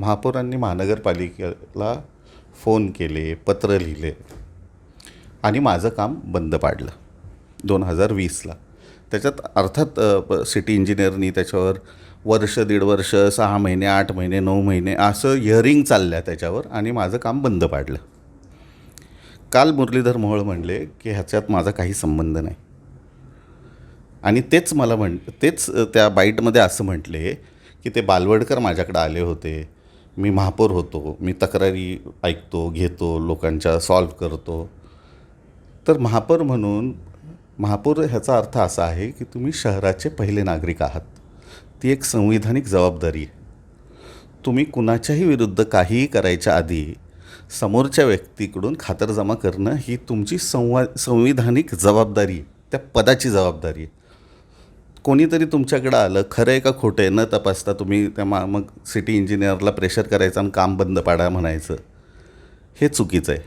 महापौरांनी महानगरपालिकेला फोन केले, पत्र लिहिले आणि माझं काम बंद पाडलं 2020ला. त्याच्यात अर्थात सिटी इंजिनियरनी त्याच्यावर वर्ष, दीड वर्ष, 6 महिने, 8 महिने, 9 महिने असं हिअरिंग चालल्या त्याच्यावर आणि माझं काम बंद पाडलं. काल मुरलीधर मोहोळ म्हणले की ह्याच्यात माझा काही संबंध नाही आणि तेच त्या बाईटमध्ये असं म्हटले की ते बालवडकर माझ्याकडे आले होते, मी महापौर होतो, मी तक्रारी ऐकतो, घेतो, लोकांच्या सॉल्व करतो. तर महापौर ह्याचा अर्थ असा आहे की तुम्ही शहराचे पहिले नागरिक आहात. ती एक संविधानिक जबाबदारी आहे. तुम्ही कुणाच्याही विरुद्ध काहीही करायच्या आधी समोरच्या व्यक्तीकडून खातरजमा करणं ही तुमची संविधानिक जबाबदारी आहे, त्या पदाची जबाबदारी आहे. कोणीतरी तुमच्याकडं आलं, खरं आहे का खोटं आहे न तपासता तुम्ही मग सिटी इंजिनियरला प्रेशर करायचं आणि काम बंद पाडा म्हणायचं, हे चुकीचं आहे.